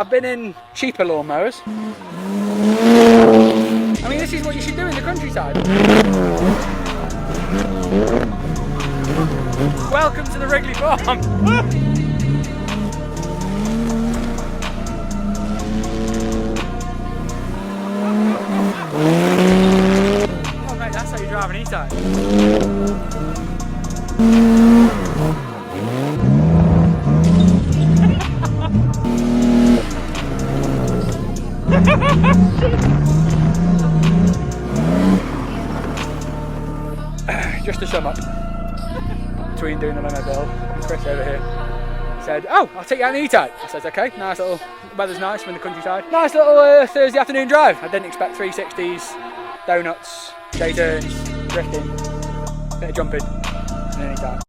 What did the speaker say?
I've been in cheaper lawnmowers. I mean, this is what you should do in the countryside. Welcome to the Wrigley Farm. Oh mate, that's how you drive an E-Type. Just to sum up, between doing the limo build, Chris over here said, "Oh, I'll take you out an E-Type." I said, "Okay, nice little, the weather's nice, we're in the countryside. Nice little Thursday afternoon drive." I didn't expect 360s, donuts, J-turns, drifting, bit of jumping, and an E-Type.